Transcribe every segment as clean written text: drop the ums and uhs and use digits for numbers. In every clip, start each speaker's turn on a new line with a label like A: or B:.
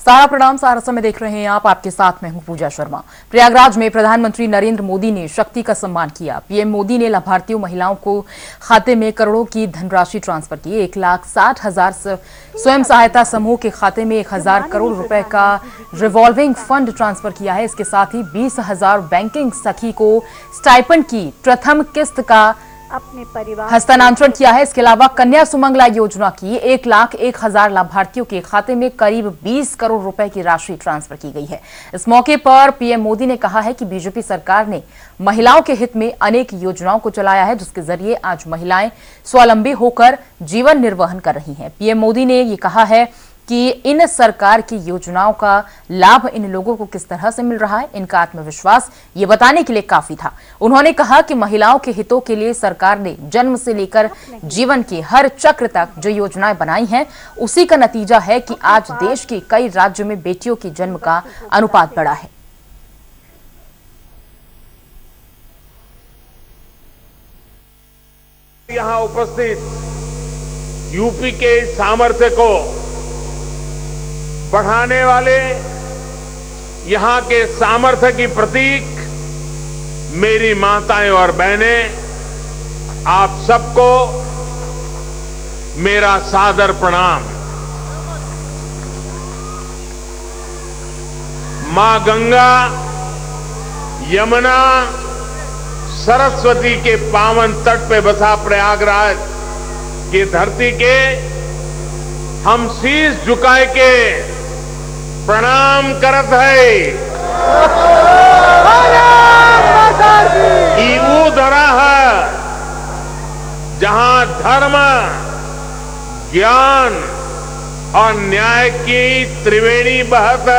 A: सारा प्रणाम। सारा समय देख रहे हैं आप, आपके साथ मैं हूं पूजा शर्मा। प्रयागराज में प्रधानमंत्री नरेंद्र मोदी ने शक्ति का सम्मान किया। पीएम मोदी ने लाभार्थी महिलाओं को खाते में करोड़ों की धनराशि ट्रांसफर की। 1,60,000 स्वयं सहायता समूह के खाते में 1,000 करोड़ रुपए का रिवॉल्विंग फंड ट्रांसफर किया है। इसके साथ ही 20,000 बैंकिंग सखी को स्टाइपेंड की प्रथम किस्त का
B: अपने परिवार
A: हस्तांतरण किया है। इसके अलावा कन्या सुमंगला योजना की 1,01,000 लाभार्थियों के खाते में करीब 20 करोड़ रुपए की राशि ट्रांसफर की गई है। इस मौके पर पीएम मोदी ने कहा है कि बीजेपी सरकार ने महिलाओं के हित में अनेक योजनाओं को चलाया है, जिसके जरिए आज महिलाएं स्वावलंबी होकर जीवन निर्वहन कर रही हैं। पीएम मोदी ने ये कहा है कि इन सरकार की योजनाओं का लाभ इन लोगों को किस तरह से मिल रहा है, इनका आत्मविश्वास ये बताने के लिए काफी था। उन्होंने कहा कि महिलाओं के हितों के लिए सरकार ने जन्म से लेकर जीवन के हर चक्र तक जो योजनाएं बनाई हैं, उसी का नतीजा है कि आज देश के कई राज्यों में बेटियों के जन्म का अनुपात बढ़ा है।
C: यहां उपस्थित यूपी के सामर्थ्य को बढ़ाने वाले यहां के सामर्थ्य की प्रतीक मेरी माताएं और बहनें, आप सबको मेरा सादर प्रणाम। मां गंगा, यमुना, सरस्वती के पावन तट पे बसा प्रयागराज की धरती के हम शीश झुकाए के प्रणाम करत है कि वो धरा है जहां धर्म, ज्ञान और न्याय की त्रिवेणी बहत।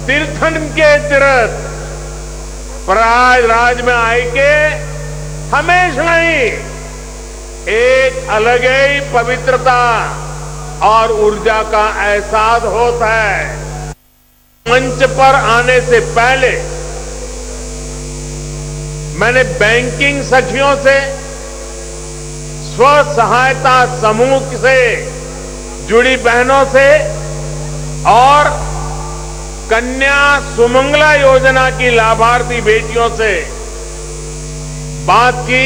C: तीर्थन के तीर्थ प्रयागराज में आए के हमेशा ही एक अलग ही पवित्रता और ऊर्जा का एहसास होता है। मंच पर आने से पहले मैंने बैंकिंग सखियों से, स्व सहायता समूह से जुड़ी बहनों से और कन्या सुमंगला योजना की लाभार्थी बेटियों से बात की।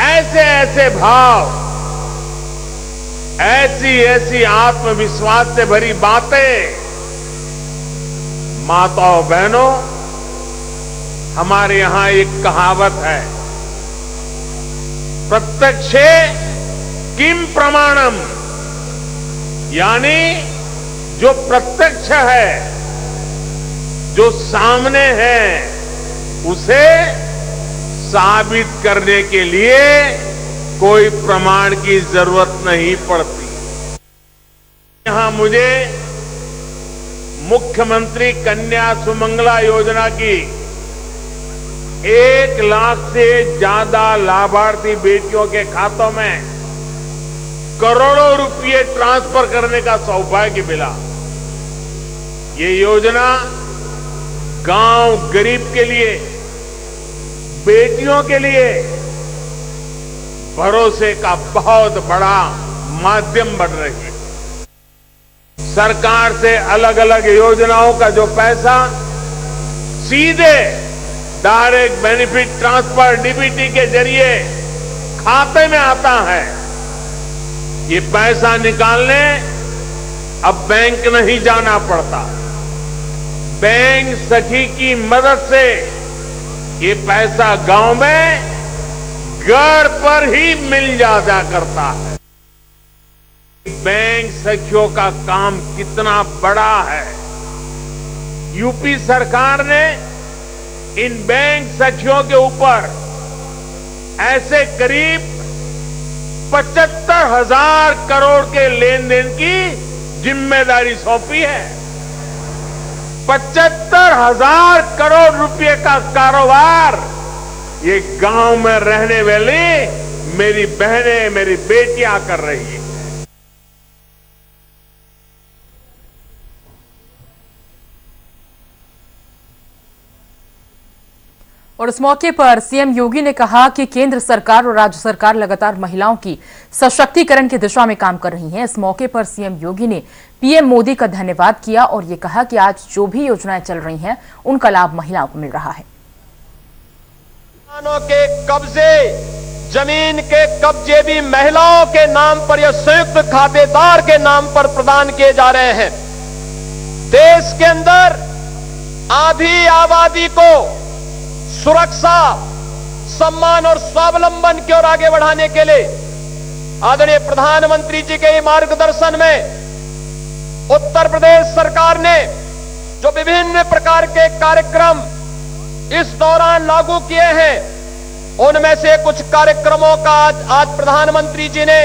C: ऐसे ऐसे भाव, ऐसी आत्मविश्वास से भरी बातें, माताओं बहनों, हमारे यहां एक कहावत है, प्रत्यक्षे किम प्रमाणम, यानी जो प्रत्यक्ष है, जो सामने है, उसे साबित करने के लिए कोई प्रमाण की जरूरत नहीं पड़ती। यहां मुझे मुख्यमंत्री कन्या सुमंगला योजना की 1 लाख से ज्यादा लाभार्थी बेटियों के खातों में करोड़ों रुपए ट्रांसफर करने का सौभाग्य मिला। ये योजना गांव गरीब के लिए, बेटियों के लिए भरोसे का बहुत बड़ा माध्यम बन रही है। सरकार से अलग अलग योजनाओं का जो पैसा सीधे डायरेक्ट बेनिफिट ट्रांसफर डीबीटी के जरिए खाते में आता है, ये पैसा निकालने अब बैंक नहीं जाना पड़ता। बैंक सखी की मदद से ये पैसा गांव में घर पर ही मिल जाया करता है। बैंक सखियों का काम कितना बड़ा है। यूपी सरकार ने इन बैंक सखियों के ऊपर ऐसे करीब 75,000 करोड़ के लेन देन की जिम्मेदारी सौंपी है। 75,000 करोड़ रुपए का कारोबार ये गांव में रहने वाली मेरी बहनें, मेरी बेटियां कर रही है।
A: और इस मौके पर सीएम योगी ने कहा कि केंद्र सरकार और राज्य सरकार लगातार महिलाओं की सशक्तिकरण की दिशा में काम कर रही हैं। इस मौके पर सीएम योगी ने पीएम मोदी का धन्यवाद किया और ये कहा कि आज जो भी योजनाएं चल रही हैं उनका लाभ महिलाओं को मिल रहा है।
B: किसानों के कब्जे, जमीन के कब्जे भी महिलाओं के नाम पर या संयुक्त खातेदार के नाम पर प्रदान किए जा रहे हैं। देश के अंदर आधी आबादी को सुरक्षा, सम्मान और स्वावलंबन की ओर आगे बढ़ाने के लिए आदरणीय प्रधानमंत्री जी के मार्गदर्शन में उत्तर प्रदेश सरकार ने जो विभिन्न प्रकार के कार्यक्रम इस दौरान लागू किए हैं, उनमें से कुछ कार्यक्रमों का आज प्रधानमंत्री जी ने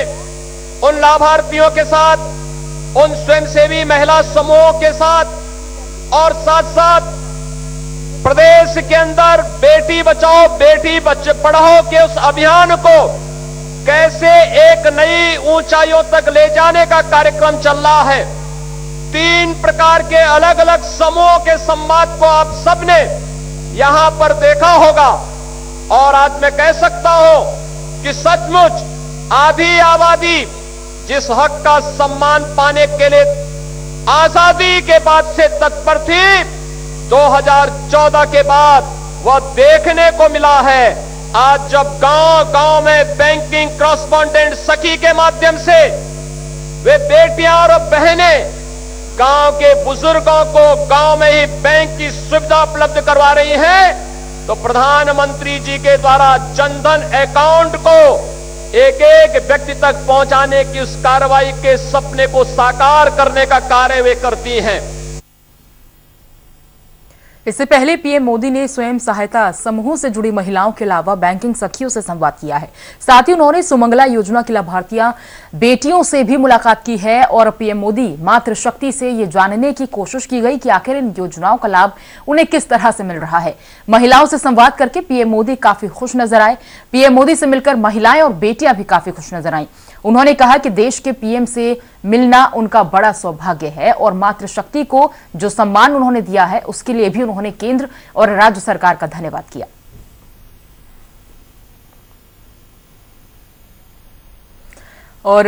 B: उन लाभार्थियों के साथ, उन स्वयंसेवी महिला समूहों के साथ और साथ साथ प्रदेश के अंदर बेटी बचाओ बेटी पढ़ाओ के उस अभियान को कैसे एक नई ऊंचाइयों तक ले जाने का कार्यक्रम चल रहा है। 3 प्रकार के अलग अलग समूहों के संवाद को आप सबने यहां पर देखा होगा और आज मैं कह सकता हूं कि सचमुच आधी आबादी जिस हक का सम्मान पाने के लिए आजादी के बाद से तत्पर थी, 2014 के बाद वह देखने को मिला है। आज जब गांव-गांव में बैंकिंग कॉरेस्पॉन्डेंट सखी के माध्यम से वे बेटियां और बहनें गांव के बुजुर्गों को गांव में ही बैंक की सुविधा उपलब्ध करवा रही हैं, तो प्रधानमंत्री जी के द्वारा जनधन अकाउंट को एक एक व्यक्ति तक पहुंचाने की उस कार्रवाई के सपने को साकार करने का कार्य वे करती हैं।
A: इससे पहले पीएम मोदी ने स्वयं सहायता समूहों से जुड़ी महिलाओं के अलावा बैंकिंग सखियों से संवाद किया है। साथ ही उन्होंने सुमंगला योजना की लाभार्थियां बेटियों से भी मुलाकात की है और पीएम मोदी मातृशक्ति से ये जानने की कोशिश की गई कि आखिर इन योजनाओं का लाभ उन्हें किस तरह से मिल रहा है। महिलाओं से संवाद करके पीएम मोदी काफी खुश नजर आए। पीएम मोदी से मिलकर महिलाएं और बेटियां भी काफी खुश नजर आईं। उन्होंने कहा कि देश के पीएम से मिलना उनका बड़ा सौभाग्य है और मातृशक्ति को जो सम्मान उन्होंने दिया है उसके लिए भी उन्होंने केंद्र और राज्य सरकार का धन्यवाद किया। और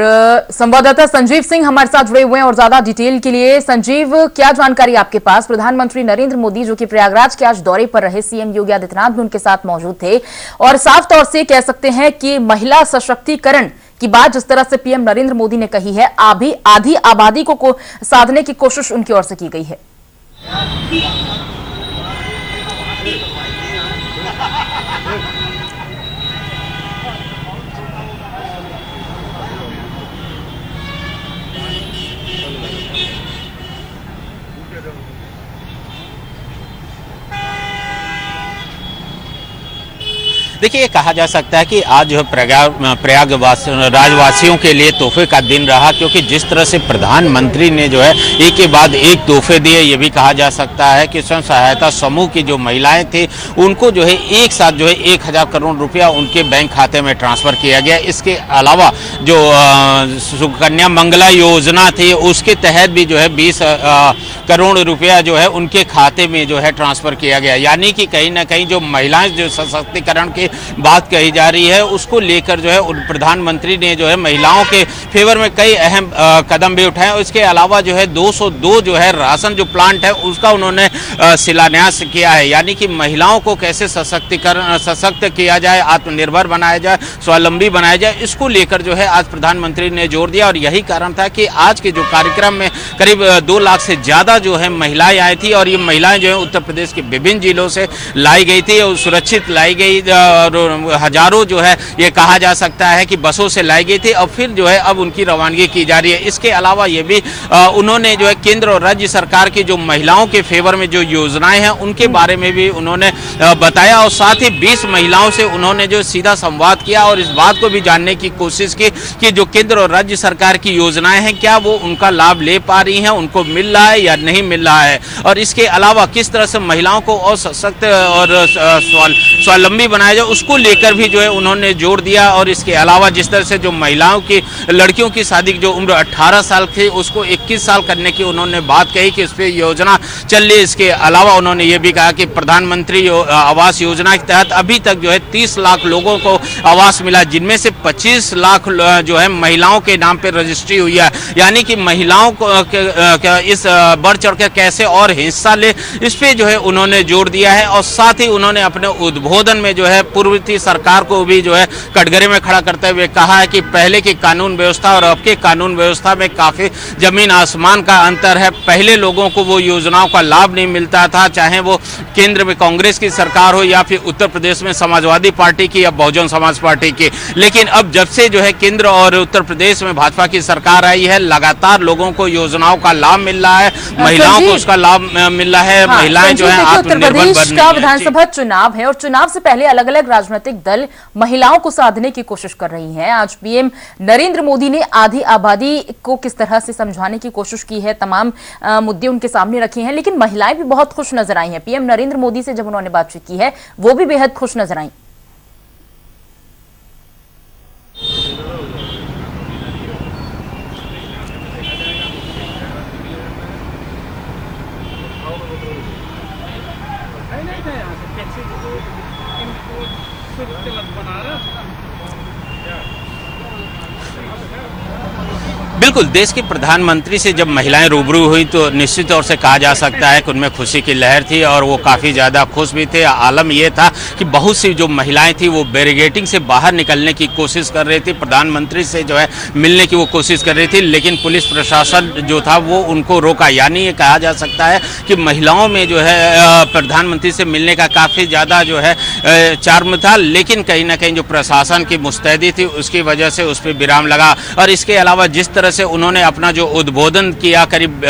A: संवाददाता संजीव सिंह हमारे साथ जुड़े हुए हैं और ज्यादा डिटेल के लिए। संजीव, क्या जानकारी आपके पास? प्रधानमंत्री नरेंद्र मोदी जो कि प्रयागराज के आज दौरे पर रहे, सीएम योगी आदित्यनाथ भी उनके साथ मौजूद थे और साफ तौर से कह सकते हैं कि महिला सशक्तिकरण की बात जिस तरह से पीएम नरेंद्र मोदी ने कही है, आधी आबादी को साधने की कोशिश उनकी ओर से की गई है।
D: देखिए, ये कहा जा सकता है कि आज जो प्रयागराजवासियों के लिए तोहफे का दिन रहा, क्योंकि जिस तरह से प्रधानमंत्री ने जो है एक के बाद एक तोहफे दिए, ये भी कहा जा सकता है कि स्वयं सहायता समूह की जो महिलाएं थी उनको जो है एक साथ जो है 1000 करोड़ रुपया उनके बैंक खाते में ट्रांसफर किया गया। इसके अलावा जो सुकन्या मंगला योजना थी उसके तहत भी जो है 20 करोड़ रुपया जो है उनके खाते में जो है ट्रांसफर किया गया। यानी कि कहीं ना कहीं जो महिलाएं जो सशक्तिकरण के बात कही जा रही है उसको लेकर जो है प्रधानमंत्री ने जो है महिलाओं के फेवर में कई अहम कदम भी उठाए। और इसके अलावा जो है 202 जो है राशन जो प्लांट है उसका उन्होंने शिलान्यास किया है। यानी कि महिलाओं को कैसे सशक्त किया जाए, आत्मनिर्भर बनाया जाए, स्वावलंबी बनाया जाए, इसको लेकर जो है आज प्रधानमंत्री ने जोर दिया। और यही कारण था कि आज के जो कार्यक्रम में करीब 2 लाख से ज्यादा जो है महिलाएं आई थी और ये महिलाएं जो है उत्तर प्रदेश के विभिन्न जिलों से लाई गई थी और सुरक्षित लाई गई और हजारों जो है ये कहा जा सकता है कि बसों से लाई गई थी और फिर जो है अब उनकी रवानगी की जा रही है। इसके अलावा ये भी उन्होंने जो है केंद्र और राज्य सरकार की जो महिलाओं के फेवर में जो योजनाएं हैं उनके बारे में भी उन्होंने बताया और साथ ही 20 महिलाओं से उन्होंने जो सीधा संवाद किया और इस बात को भी जानने की कोशिश की कि जो केंद्र और राज्य सरकार की योजनाएं हैं क्या वो उनका लाभ ले पा रही हैं, उनको मिल रहा है या नहीं मिल रहा है, और इसके अलावा किस तरह से महिलाओं को और सशक्त और स्वावलंबी बनाया जाए उसको लेकर भी जो है उन्होंने जोर दिया। और इसके अलावा जिस तरह से जो महिलाओं की, लड़कियों की शादी की जो उम्र 18 साल थी उसको 21 साल करने की उन्होंने बात कही कि इस पर योजना चल रही है। इसके अलावा उन्होंने ये भी कहा कि प्रधानमंत्री आवास योजना के तहत अभी तक जो है 30 लाख लोगों को आवास मिला, जिनमें से 25 लाख जो है महिलाओं के नाम पर रजिस्ट्री हुई है। यानी कि महिलाओं को इस बढ़ चढ़ कर कैसे और हिस्सा ले, इस पे जो है उन्होंने जोर दिया है। और साथ ही उन्होंने अपने उद्बोधन में जो है पूर्व की सरकार को भी जो है कटघरे में खड़ा करते हुए कहा है कि पहले की कानून व्यवस्था और अब के कानून व्यवस्था में काफी जमीन आसमान का अंतर है। पहले लोगों को वो योजनाओं का लाभ नहीं मिलता था, चाहे वो केंद्र में कांग्रेस की सरकार हो या फिर उत्तर प्रदेश में समाजवादी पार्टी की या बहुजन समाज पार्टी की। लेकिन अब जब से जो है केंद्र और उत्तर प्रदेश में भाजपा की सरकार आई है, लगातार लोगों को योजनाओं का लाभ मिल रहा है, महिलाओं को उसका लाभ मिल रहा है। महिलाएं जो है
A: उत्तर प्रदेश का विधानसभा चुनाव है और चुनाव से पहले अलग अलग राजनीतिक दल महिलाओं को साधने की कोशिश कर रही हैं। आज पीएम नरेंद्र मोदी ने आधी आबादी को किस तरह से समझाने की कोशिश की है, तमाम मुद्दे उनके सामने रखे हैं, लेकिन महिलाएं भी बहुत खुश नजर आई हैं। पीएम नरेंद्र मोदी से जब उन्होंने बातचीत की है वो भी बेहद खुश नजर आई।
D: बिल्कुल, देश के प्रधानमंत्री से जब महिलाएं रूबरू हुई तो निश्चित तौर से कहा जा सकता है कि उनमें खुशी की लहर थी और वो काफ़ी ज़्यादा खुश भी थे। आलम ये था कि बहुत सी जो महिलाएं थी वो बैरिकेडिंग से बाहर निकलने की कोशिश कर रही थी, प्रधानमंत्री से जो है मिलने की वो कोशिश कर रही थी, लेकिन पुलिस प्रशासन जो था वो उनको रोका। यानी ये कहा जा सकता है कि महिलाओं में जो है प्रधानमंत्री से मिलने का काफ़ी ज़्यादा जो है चार्म था, लेकिन कहीं ना कहीं जो प्रशासन की मुस्तैदी थी उसकी वजह से उस पर विराम लगा। और इसके अलावा जिस तरह से उन्होंने अपना जो उद्बोधन किया, करीब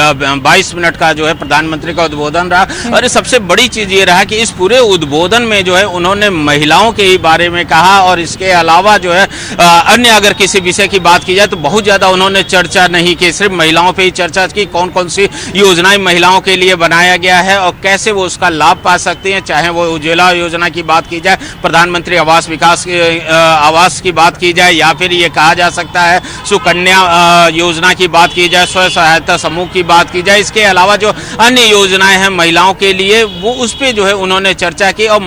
D: 22 मिनट का जो है प्रधानमंत्री का उद्बोधन रहा। और सबसे बड़ी चीज ये रहा कि इस पूरे उद्बोधन में जो है उन्होंने महिलाओं के ही बारे में कहा और इसके अलावा जो है अन्य अगर किसी विषय की बात की जाए तो बहुत ज्यादा उन्होंने चर्चा नहीं की, सिर्फ महिलाओं पर ही चर्चा की। कौन कौन सी योजनाएं महिलाओं के लिए बनाया गया है और कैसे वो उसका लाभ पा सकती हैं, चाहे वो उज्ज्वला योजना की बात की जाए, प्रधानमंत्री आवास की बात की जाए, या फिर ये कहा जा सकता है सुकन्या योजना की बात की जाए, स्व सहायता समूह की बात की जाए। इसके अलावा जो अन्य योजनाएं हैं महिलाओं के लिए वो उस पे जो है उन्होंने चर्चा की और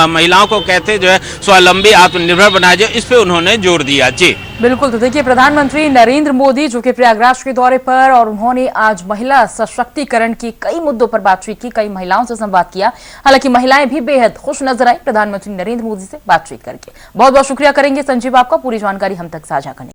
D: महिलाओं को कहते जो है स्वावलंबी आत्मनिर्भर बनाया जाए, इस पे उन्होंने जोर दिया। जी
A: बिल्कुल, तो देखिए प्रधानमंत्री नरेंद्र मोदी जो कि प्रयागराज के दौरे पर, और उन्होंने आज महिला सशक्तिकरण की कई मुद्दों पर बातचीत की, कई महिलाओं से संवाद किया। हालांकि महिलाएं भी बेहद खुश नजर आई प्रधानमंत्री नरेंद्र मोदी से बातचीत करके। बहुत बहुत शुक्रिया करेंगे संजीव आपका पूरी जानकारी हम तक साझा करने।